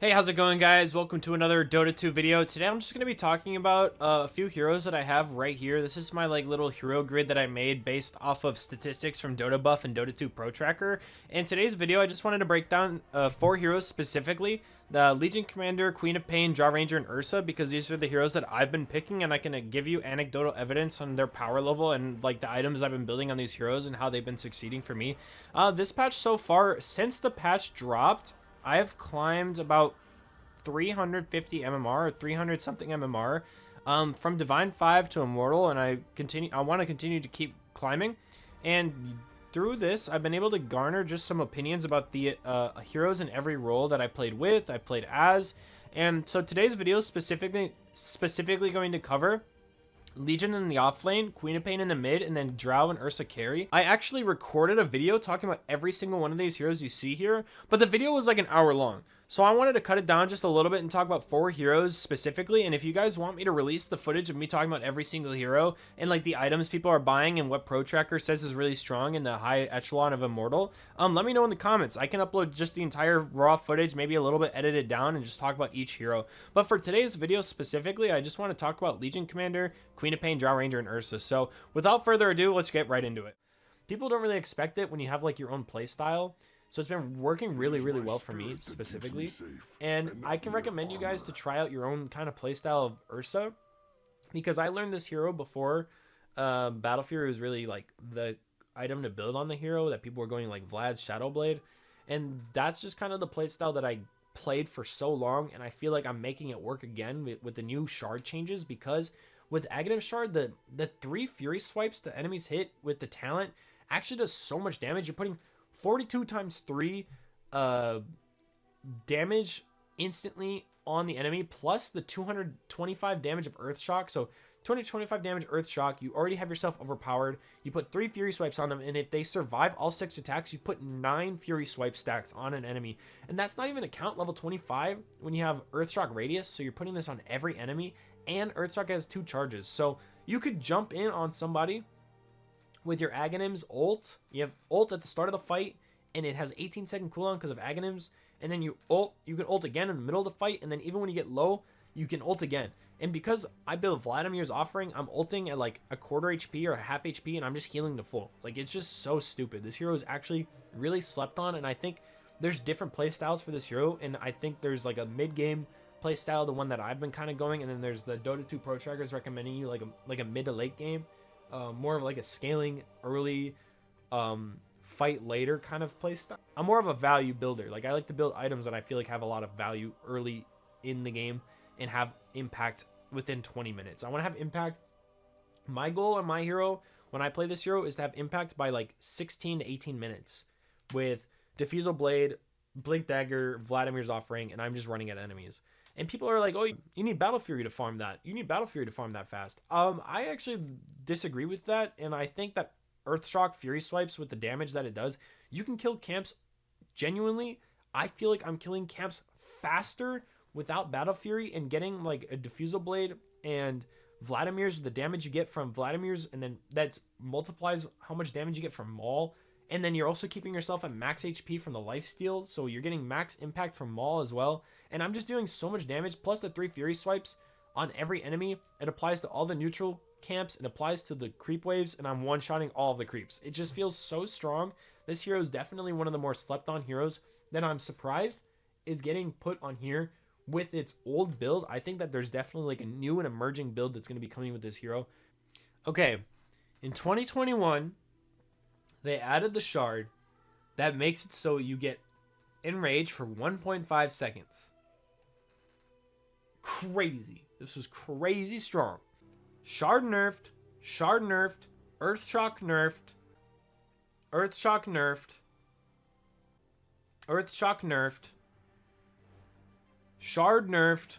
Hey, how's it going, guys? Welcome to another Dota 2 video. Today I'm just going to be talking about a few heroes that I have right here. This is my little hero grid that I made based off of statistics from Dota Buff and Dota 2 Pro Tracker. In today's video, I just wanted to break down 4 heroes specifically: the Legion Commander, Queen of Pain, Drow Ranger, and Ursa, because these are the heroes that I've been picking, and I can give you anecdotal evidence on their power level and the items I've been building on these heroes and how they've been succeeding for me. This patch so far, since the patch dropped, I have climbed about 350 MMR or 300 something MMR from Divine 5 to Immortal, and I want to continue to keep climbing. And through this, I've been able to garner just some opinions about the heroes in every role that I played with, I played as. And so today's video is specifically going to cover Legion in the off lane, Queen of Pain in the mid, and then Drow and Ursa carry. I actually recorded a video talking about every single one of these heroes you see here, but the video was like an hour long. So I wanted to cut it down just a little bit and talk about 4 heroes specifically. And if you guys want me to release the footage of me talking about every single hero and the items people are buying and what Pro Tracker says is really strong in the high echelon of Immortal, let me know in the comments. I can upload just the entire raw footage, maybe a little bit edited down, and just talk about each hero. But for today's video specifically, I just want to talk about Legion Commander, Queen of Pain, Drow Ranger, and Ursa. So without further ado, let's get right into it. People don't really expect it when you have your own play style. So it's been working really well for me specifically, and I can recommend you guys to try out your own kind of playstyle of Ursa, because I learned this hero before Battle Fury was really the item to build on the hero, that people were going Vlad's Shadowblade, and that's just kind of the playstyle that I played for so long, and I feel like I'm making it work again with the new shard changes, because with Aghanim Shard, the 3 Fury swipes to enemies hit with the talent actually does so much damage. You're putting 42 times 3 damage instantly on the enemy, plus the 225 damage of Earth Shock. So 225 damage Earth Shock, you already have yourself overpowered. You put 3 Fury Swipes on them, and if they survive all 6 attacks, you put 9 Fury Swipe stacks on an enemy. And that's not even a count level 25 when you have Earth Shock Radius, so you're putting this on every enemy, and Earth Shock has 2 charges. So you could jump in on somebody with your Aghanim's ult. You have ult at the start of the fight, and it has 18-second cooldown because of Aghanim's, and then you can ult again in the middle of the fight, and then even when you get low, you can ult again. And because I build Vladimir's offering, I'm ulting at a quarter HP or a half HP, and I'm just healing to full. It's just so stupid. This hero is actually really slept on, and I think there's different playstyles for this hero, and I think there's a mid-game playstyle, the one that I've been kind of going, and then there's the Dota 2 Pro Trackers recommending you a mid to late game. More of a scaling early, fight later kind of playstyle. I'm more of a value builder. I like to build items that I feel have a lot of value early in the game and have impact within 20 minutes. I want to have impact. My goal on my hero when I play this hero is to have impact by 16 to 18 minutes with Diffusal Blade, Blink Dagger, Vladimir's offering, and I'm just running at enemies. And people are like, oh, you need Battle Fury to farm that. You need Battle Fury to farm that fast. I actually disagree with that, and I think that Earthshock Fury Swipes, with the damage that it does, you can kill camps genuinely. I feel like I'm killing camps faster without Battle Fury and getting a Diffusal Blade and Vladimir's, the damage you get from Vladimir's, and then that multiplies how much damage you get from Maul. And then you're also keeping yourself at max HP from the lifesteal, so you're getting max impact from Maul as well. And I'm just doing so much damage, plus the 3 Fury Swipes on every enemy. It applies to all the neutral camps, it applies to the creep waves, and I'm one-shotting all of the creeps. It just feels so strong. This hero is definitely one of the more slept-on heroes that I'm surprised is getting put on here with its old build. I think that there's definitely a new and emerging build that's going to be coming with this hero. Okay, in 2021... they added the shard that makes it so you get enraged for 1.5 seconds. Crazy. This was crazy strong. Shard nerfed, Earthshock nerfed, Earthshock nerfed, Earthshock nerfed, Shard nerfed,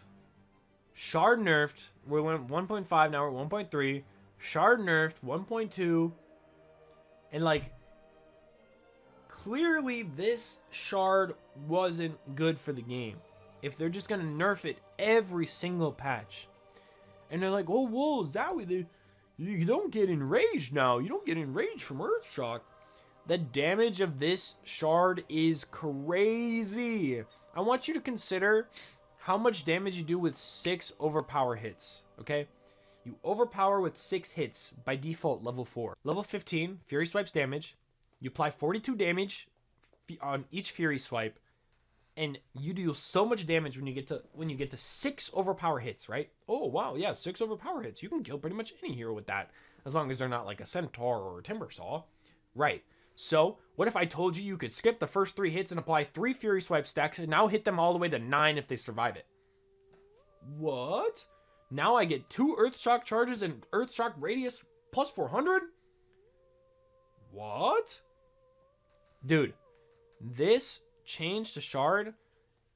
Shard nerfed. We went 1.5, now we're 1.3. Shard nerfed, 1.2. And clearly this shard wasn't good for the game if they're just gonna nerf it every single patch. And they're like, oh, whoa, Zawie, you don't get enraged now. You don't get enraged from Earthshock. The damage of this shard is crazy. I want you to consider how much damage you do with 6 overpower hits, okay? You overpower with 6 hits by default level 4. Level 15, Fury Swipes damage. You apply 42 damage on each Fury Swipe, and you do so much damage when you get to 6 overpower hits, right? Oh wow, yeah, 6 overpower hits. You can kill pretty much any hero with that, as long as they're not like a centaur or a timber saw, right? So what if I told you could skip the first 3 hits and apply 3 Fury Swipe stacks and now hit them all the way to 9 if they survive it? What? Now I get 2 Earthshock charges and Earthshock radius plus 400? What? Dude, this change to shard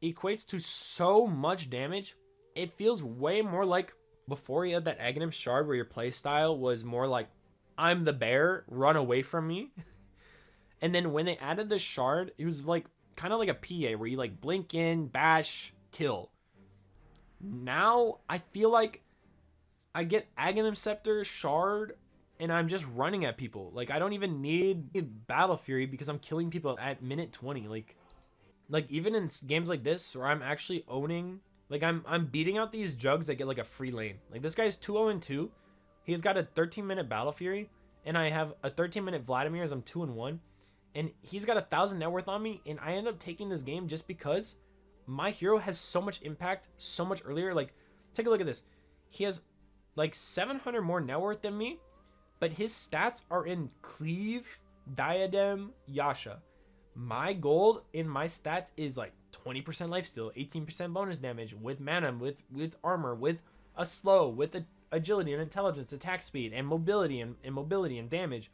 equates to so much damage. It feels way more like before you had that Aghanim shard where your playstyle was more like, I'm the bear, run away from me. And then when they added the shard, it was like kind of like a PA where you like blink in, bash, kill. Now I feel like I get Aghanim Scepter, shard, and I'm just running at people. Like I don't even need Battle Fury because I'm killing people at minute 20. Like even in games like this where I'm actually owning, like I'm beating out these jugs that get like a free lane. Like this guy's 2-0-2. He's got a 13-minute Battle Fury, and I have a 13-minute Vladimir as I'm 2-1. And he's got 1,000 net worth on me, and I end up taking this game just because my hero has so much impact so much earlier. Like, take a look at this. He has like 700 more net worth than me, but his stats are in Cleave, Diadem, Yasha. My gold in my stats is like 20% lifesteal, 18% bonus damage with mana, with armor, with a slow, with agility and intelligence, attack speed, and mobility and damage.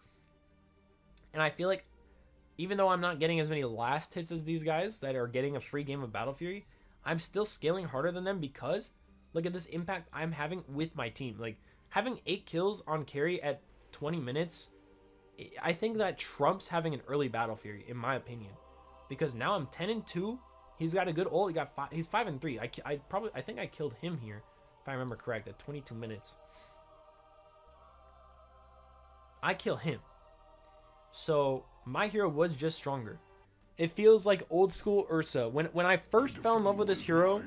And I feel like even though I'm not getting as many last hits as these guys that are getting a free game of Battle Fury, I'm still scaling harder than them because look at this impact I'm having with my team. Like having 8 kills on carry at 20 minutes, I think that trumps having an early Battle Fury in my opinion. Because now I'm 10-2. He's got a good ult. He's 5-3. I think I killed him here if I remember correct at 22 minutes. I kill him. So my hero was just stronger. It feels like old school Ursa. When I first fell in love with this hero,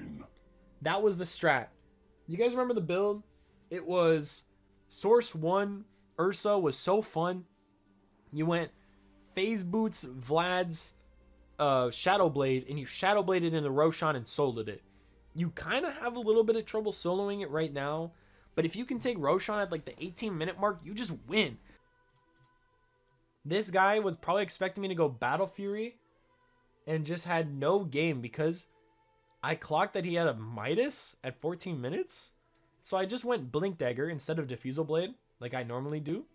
that was the strat. You guys remember the build? It was Source 1. Ursa was so fun. You went Phase Boots, Vlad's Shadow Blade, and you Shadow Bladed into Roshan and soloed it. You kind of have a little bit of trouble soloing it right now, but if you can take Roshan at like the 18-minute mark, you just win. This guy was probably expecting me to go Battle Fury and just had no game because I clocked that he had a Midas at 14 minutes. So I just went Blink Dagger instead of Diffusal Blade like I normally do.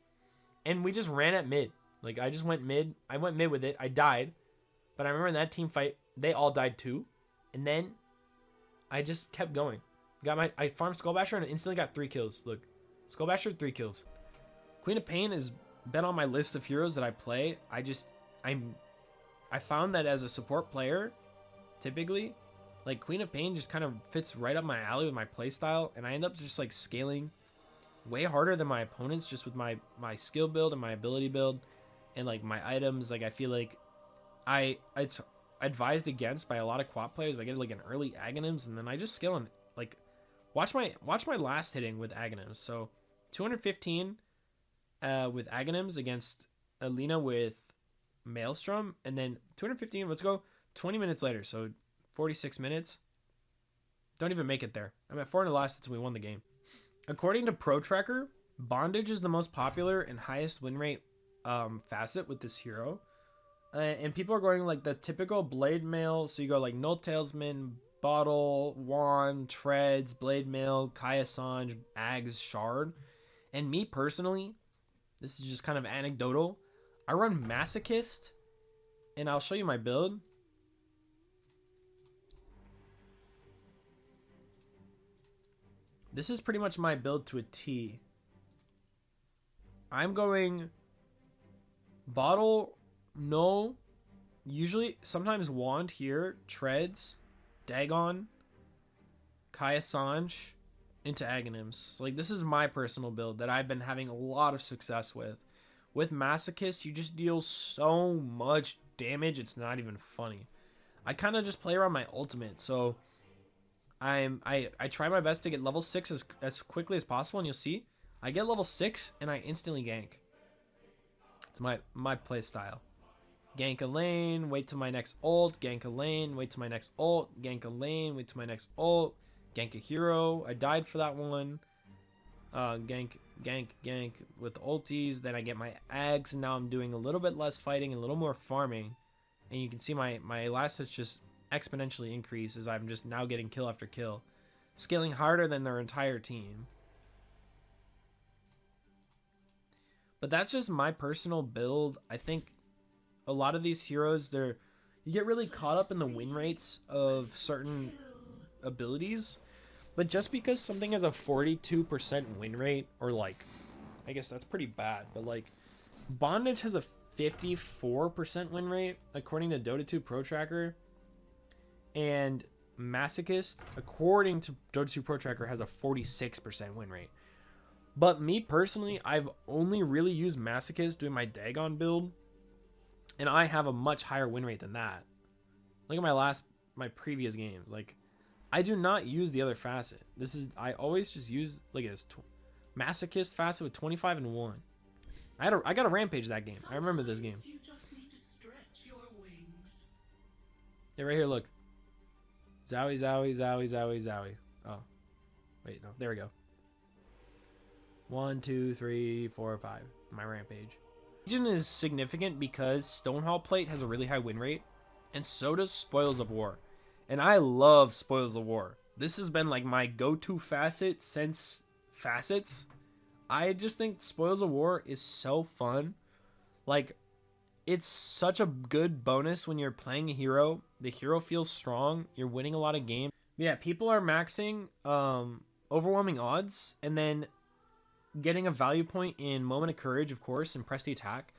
And we just ran at mid. Like I just went mid. I went mid with it. I died. But I remember in that team fight, they all died too. And then I just kept going. I farmed Skullbasher and instantly got 3 kills. Look, Skullbasher, 3 kills. Queen of Pain has been on my list of heroes that I play. I found that as a support player, typically, like Queen of Pain just kind of fits right up my alley with my playstyle, and I end up just like scaling way harder than my opponents just with my skill build and my ability build and like my items. Like I feel like it's advised against by a lot of quad players. I get like an early Aghanims, and then I just scale and like watch my last hitting with Aghanims. So 215 with Aghanims against Alina with Maelstrom, and then 215, let's go 20 minutes later, so 46 minutes. Don't even make it there. I'm at 400 last since we won the game. According to Pro Tracker, Bondage is the most popular and highest win rate facet with this hero. And people are going like the typical blade mail, so you go like Null Talesman, Bottle, Wand, Treads, Blade Mail, Kaya Sanj, Ags, Shard. And me personally, this is just kind of anecdotal, I run Masochist, and I'll show you my build. This is pretty much my build to a T. I'm going Bottle, Null, usually, sometimes Wand here, Treads, Dagon, Kaya Sanj, into Aghanims. Like, this is my personal build that I've been having a lot of success with With Masochist, you just deal so much damage, it's not even funny. I kind of just play around my ultimate, so I try my best to get level 6 as quickly as possible, and you'll see I get level 6 and I instantly gank. It's my play style. Gank a lane, wait till my next ult, gank a lane, wait till my next ult, gank a lane, wait till my next ult, gank a hero. I died for that one. Gank with the ultis. Then I get my eggs, and now I'm doing a little bit less fighting and a little more farming. And you can see my last hits just exponentially increase as I'm just now getting kill after kill, scaling harder than their entire team. But that's just my personal build. I think a lot of these heroes, you get really caught up in the win rates of certain abilities. But just because something has a 42% win rate, or like, I guess that's pretty bad, but like Bondage has a 54% win rate according to Dota 2 Pro Tracker, and Masochist according to Dota 2 Pro Tracker has a 46% win rate. But me personally, I've only really used Masochist doing my Dagon build, and I have a much higher win rate than that. Look at my previous games. Like, I do not use the other facet. I always just use, look at this, Masochist facet with 25 and 1. I got a rampage that game. I remember this game. Yeah, right here, look. Zawie. Oh, wait, no, there we go. 1, 2, 3, 4, 5. My rampage. Region is significant because Stonehall Plate has a really high win rate, and so does Spoils of War. And I love Spoils of War. This has been like my go-to facet since facets. I just think Spoils of War is so fun. Like, it's such a good bonus when you're playing a hero. The hero feels strong. You're winning a lot of games. Yeah, people are maxing overwhelming odds and then getting a value point in Moment of Courage, of course, and Press the Attack.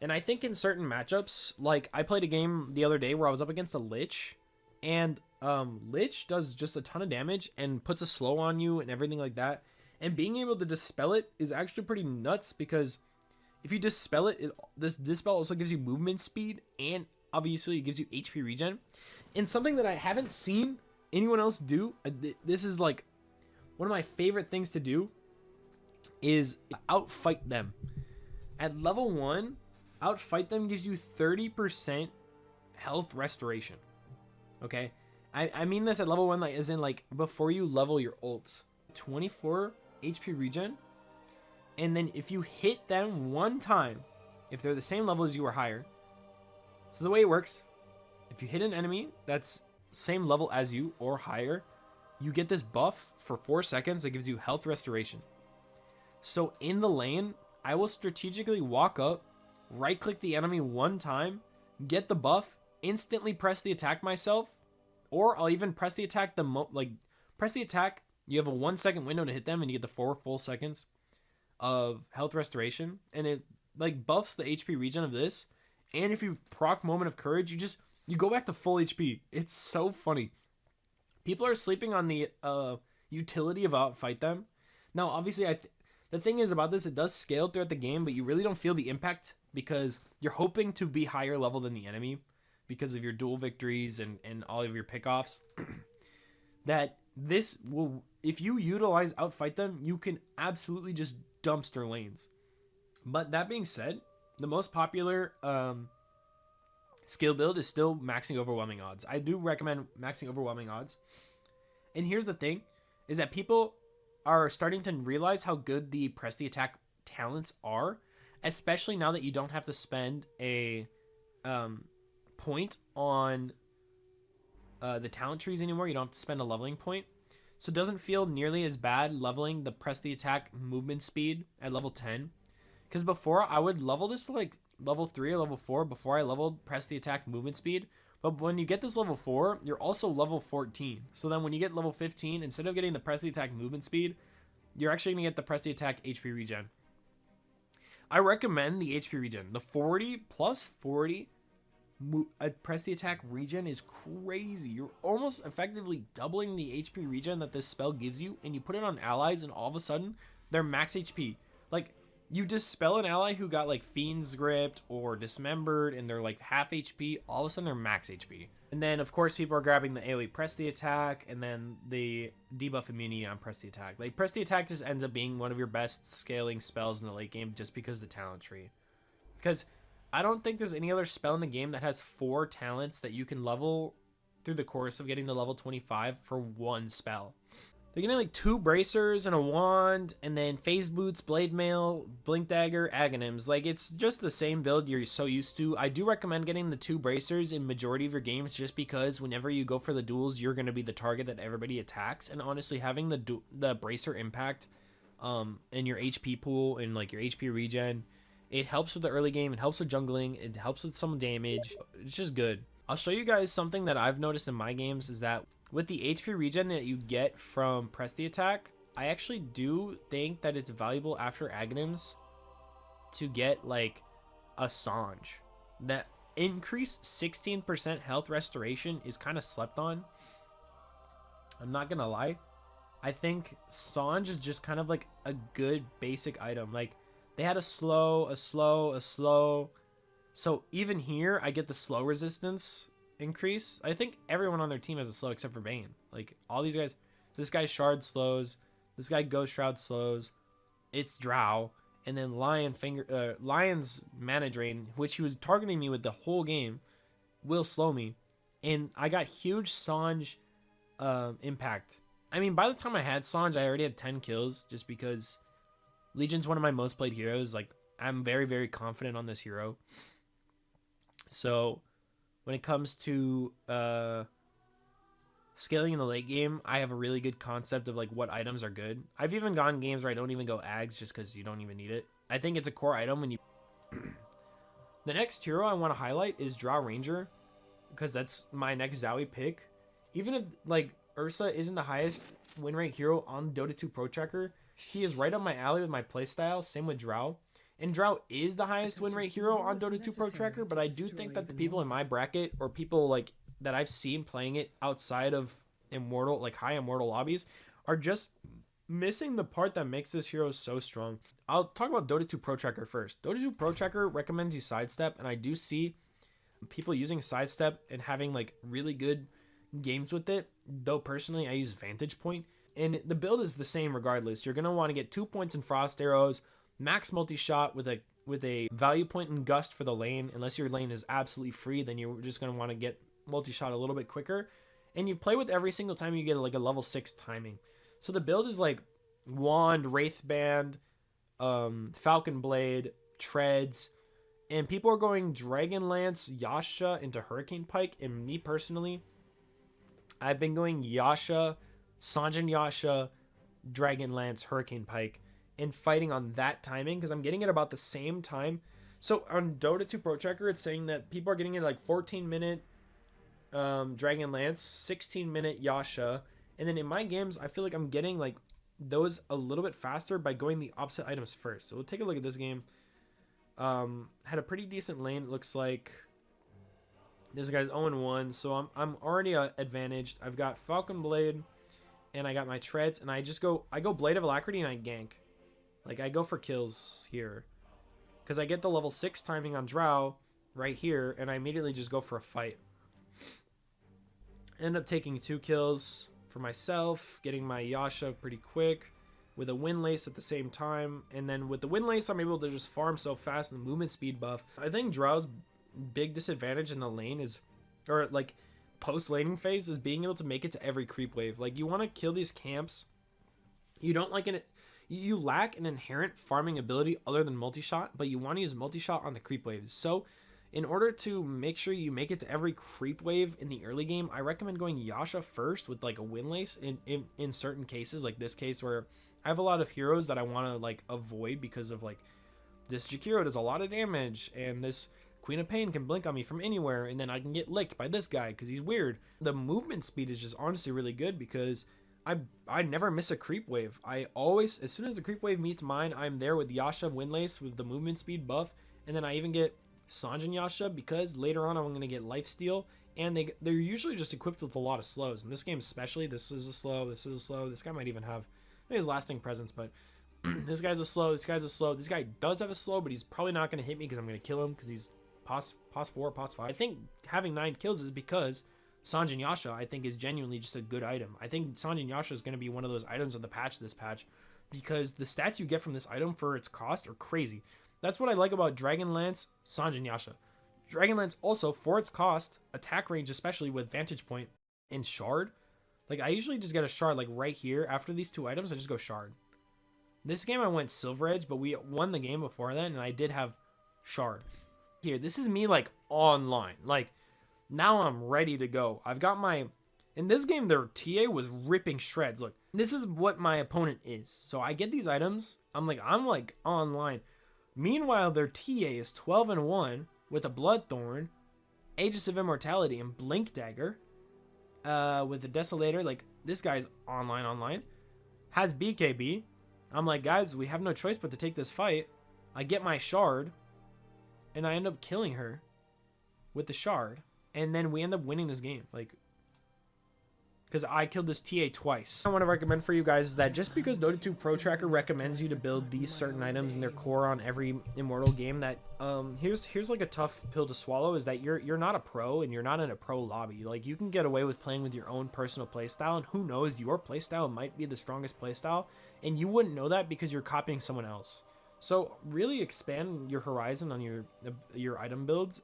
And I think in certain matchups, like I played a game the other day where I was up against a Lich, and Lich does just a ton of damage and puts a slow on you and everything like that. And being able to dispel it is actually pretty nuts, because if you dispel it, this dispel also gives you movement speed, and obviously it gives you HP regen. And something that I haven't seen anyone else do, this is like one of my favorite things to do, is outfight them. At level 1, outfight them gives you 30% health restoration. Okay? I mean this at level 1, like as in like before you level your ult. 24 HP regen. And then if you hit them one time, if they're the same level as you or higher. So the way it works, if you hit an enemy that's same level as you or higher, you get this buff for 4 seconds that gives you health restoration. So in the lane, I will strategically walk up, right click the enemy one time, get the buff, instantly press the attack myself, or I'll even press the attack press the attack, you have a 1 second window to hit them and you get the 4 full seconds of health restoration, and it like buffs the HP regen of this. And if you proc Moment of Courage, you go back to full HP. It's so funny. People are sleeping on the utility of outfight them. Now, obviously, the thing is about this, it does scale throughout the game, but you really don't feel the impact because you're hoping to be higher level than the enemy because of your dual victories and all of your pickoffs. That this will, if you utilize outfight them, you can absolutely just dumpster lanes. But that being said, the most popular skill build is still maxing overwhelming odds. I do recommend maxing overwhelming odds. And here's the thing, is that people are starting to realize how good the press the attack talents are, especially now that you don't have to spend a point on the talent trees anymore. You don't have to spend a leveling point. So it doesn't feel nearly as bad leveling the press the attack movement speed at level 10. Because before, I would level this to like level 3 or level 4 before I leveled press the attack movement speed. But when you get this level 4, you're also level 14. So then when you get level 15, instead of getting the press the attack movement speed, you're actually going to get the press the attack HP regen. I recommend the HP regen. The 40 plus 40 press the attack regen is crazy. You're almost effectively doubling the HP regen that this spell gives you, and you put it on allies, and all of a sudden, they're max HP. Like, You dispel an ally who got like Fiend's Gripped or Dismembered and they're like half HP, all of a sudden they're max HP. And then of course people are grabbing the AoE press the attack and then the debuff immunity on press the attack. Like press the attack just ends up being one of your best scaling spells in the late game just because of the talent tree. Because I don't think there's any other spell in the game that has 4 talents that you can level through the course of getting to level 25 for one spell. They're getting like 2 bracers and a wand, and then phase boots, blade mail, blink dagger, agonyms. Like it's just the same build you're so used to. I do recommend getting the 2 bracers in majority of your games, just because whenever you go for the duels, you're going to be the target that everybody attacks. And honestly, having the bracer impact, in your HP pool and like your HP regen, it helps with the early game. It helps with jungling. It helps with some damage. It's just good. I'll show you guys something that I've noticed in my games is that with the HP regen that you get from press the attack, I actually do think that it's valuable after agonyms to get like a Sange. That increased 16% health restoration is kind of slept on. I'm not gonna lie. I think Sange is just kind of like a good basic item. Like they had a slow. So even here, I get the slow resistance increase. I think everyone on their team has a slow except for Bane. Like all these guys, this guy Shard slows, this guy Ghost Shroud slows. It's Drow, and then Lion's mana drain, which he was targeting me with the whole game, will slow me. And I got huge Sange impact. I mean, by the time I had Sange, I already had 10 kills just because Legion's one of my most played heroes. Like I'm very, very confident on this hero. So when it comes to scaling in the late game, I have a really good concept of like what items are good. I've even gone games where I don't even go ags just because you don't even need it. I think it's a core item when you... The next hero I want to highlight is Drow Ranger, because that's my next Zawie pick. Even if like Ursa isn't the highest win rate hero on Dota 2 Pro Tracker, he is right up my alley with my playstyle. Same with Drow. And Drow is the highest win rate hero on Dota 2 Pro Tracker, but I do think that the people in my bracket or people like that I've seen playing it outside of Immortal, like high Immortal lobbies, are just missing the part that makes this hero so strong. I'll talk about Dota 2 Pro Tracker first. Dota 2 Pro Tracker recommends you sidestep, and I do see people using sidestep and having like really good games with it. Though personally, I use Vantage Point, and the build is the same regardless. You're gonna want to get 2 points in Frost Arrows, max multi-shot with a value point in Gust for the lane. Unless your lane is absolutely free, then you're just going to want to get multi-shot a little bit quicker. And you play with every single time you get like a level 6 timing. So the build is like Wand, Wraithband, Falcon Blade, Treads, and people are going Dragonlance, Yasha into Hurricane Pike. And me personally, I've been going Yasha, Sanjin Yasha, Dragonlance, Hurricane Pike, and fighting on that timing because I'm getting it about the same time. So on Dota 2 Pro Tracker, it's saying that people are getting it like 14-minute Dragonlance, 16-minute Yasha, and then in my games, I feel like I'm getting like those a little bit faster by going the opposite items first. So we'll take a look at this game. Had a pretty decent lane. It looks like this guy's 0-1, so I'm already advantaged. I've got Falcon Blade, and I got my Treads, and I go Blade of Alacrity and I gank. Like, I go for kills here. Because I get the level 6 timing on Drow right here, and I immediately just go for a fight. End up taking 2 kills for myself, getting my Yasha pretty quick, with a Windlace at the same time. And then with the Windlace, I'm able to just farm so fast and the movement speed buff. I think Drow's big disadvantage in the lane is, or like post-laning phase, is being able to make it to every creep wave. Like, you want to kill these camps. You lack an inherent farming ability other than multi-shot, but you want to use multi-shot on the creep waves. So in order to make sure you make it to every creep wave in the early game, I recommend going Yasha first with like a Windlace in certain cases, like this case where I have a lot of heroes that I want to like avoid because of like this Jakiro does a lot of damage and this Queen of Pain can blink on me from anywhere, and then I can get licked by this guy because he's weird. The movement speed is just honestly really good because I never miss a creep wave. I always, as soon as the creep wave meets mine, I'm there with Yasha Windlace with the movement speed buff, and then I even get Sanjin Yasha because later on I'm going to get lifesteal, and they're usually just equipped with a lot of slows. In this game especially, this is a slow, this guy might even have his lasting presence, but This guy's a slow. This guy's a slow. This guy does have a slow, but he's probably not going to hit me because I'm going to kill him because he's pos 4, pos 5. I think having 9 kills is because Sanjin Yasha, I think, is genuinely just a good item. I think Sanjin Yasha is going to be one of those items of the patch this patch because the stats you get from this item for its cost are crazy. That's what I like about Dragonlance, Sanjin Yasha. Dragonlance also, for its cost, attack range, especially with Vantage Point and Shard. Like, I usually just get a Shard, like, right here. After these 2 items, I just go Shard. This game I went Silver Edge, but we won the game before then, and I did have Shard. Here, this is me, like, online. Like, now I'm ready to go. I've got my... In this game, their TA was ripping shreds. Look, this is what my opponent is. So I get these items. I'm like online. Meanwhile, their TA is 12-1 with a Bloodthorn, Aegis of Immortality, and Blink Dagger. With the Desolator. Like, this guy's online. Has BKB. I'm like, guys, we have no choice but to take this fight. I get my Shard, and I end up killing her with the Shard. And then we end up winning this game. Like, because I killed this TA twice. I want to recommend for you guys is that just because Dota 2 Pro Tracker recommends you to build these certain items in their core on every Immortal game, that here's like a tough pill to swallow, is that you're not a pro and you're not in a pro lobby. Like, you can get away with playing with your own personal playstyle, and who knows, your playstyle might be the strongest playstyle, and you wouldn't know that because you're copying someone else. So really expand your horizon on your item builds.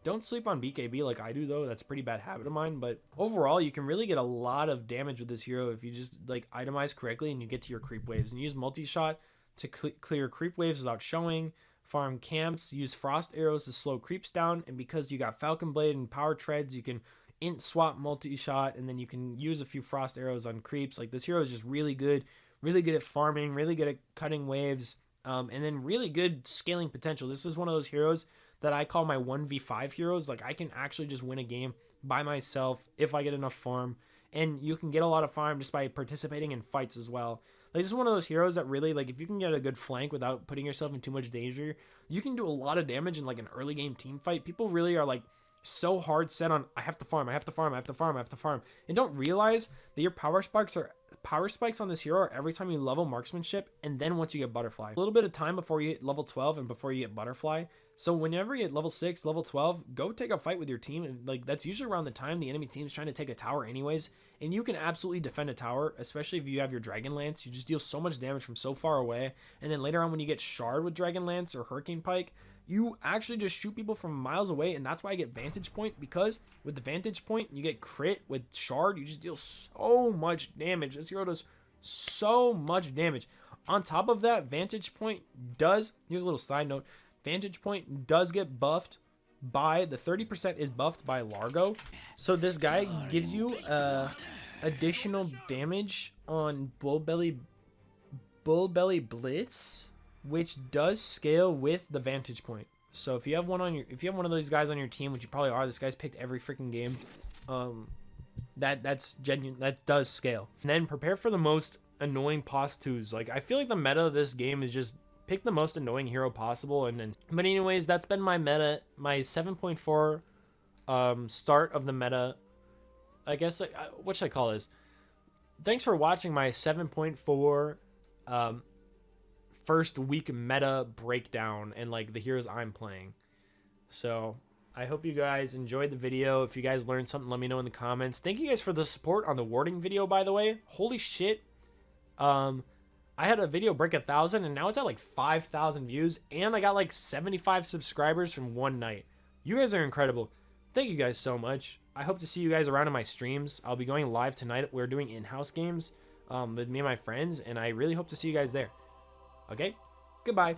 Don't sleep on BKB like I do, though. That's a pretty bad habit of mine. But overall, you can really get a lot of damage with this hero if you just like itemize correctly and you get to your creep waves. And use multi-shot to clear creep waves without showing. Farm camps. Use frost arrows to slow creeps down. And because you got Falcon Blade and Power Treads, you can int swap multi-shot. And then you can use a few frost arrows on creeps. Like, this hero is just really good. Really good at farming. Really good at cutting waves. And then really good scaling potential. This is one of those heroes that I call my 1v5 heroes. Like, I can actually just win a game by myself if I get enough farm. And you can get a lot of farm just by participating in fights as well. Like, this is one of those heroes that really, like, if you can get a good flank without putting yourself in too much danger, you can do a lot of damage in, like, an early game team fight. People really are, like, so hard set on, I have to farm, and don't realize that your power spikes on this hero are every time you level marksmanship, and then once you get butterfly. A little bit of time before you hit level 12 and before you get butterfly. So whenever you hit level 6, level 12, go take a fight with your team, and like, that's usually around the time the enemy team is trying to take a tower anyways, and you can absolutely defend a tower, especially if you have your Dragonlance. You just deal so much damage from so far away, and then later on when you get Shard with Dragonlance or Hurricane Pike, you actually just shoot people from miles away, and that's why I get Vantage Point, because with the Vantage Point, you get crit. With Shard, you just deal so much damage. This hero does so much damage. On top of that, Vantage Point does, here's a little side note, Vantage Point does get buffed by, the 30% is buffed by Largo. So this guy gives you additional damage on Bull Belly Blitz, which does scale with the Vantage Point. So if you have one of those guys on your team, which you probably are, this guy's picked every freaking game, that's genuine, that does scale. And then prepare for the most annoying pos 2s. Like, I feel like the meta of this game is just pick the most annoying hero possible, but anyways, that's been my meta, my 7.4 start of the meta. I guess, like, what should I call this? Thanks for watching my 7.4 first week meta breakdown and like the heroes I'm playing. So I hope you guys enjoyed the video. If you guys learned something, let me know in the comments. Thank you guys for the support on the warding video, by the way. Holy shit. I had a video break 1,000 and now it's at like 5,000 views, and I got like 75 subscribers from one night. You guys are incredible. Thank you guys so much. I hope to see you guys around in my streams. I'll be going live tonight. We're doing in-house games with me and my friends, and I really hope to see you guys there. Okay, goodbye.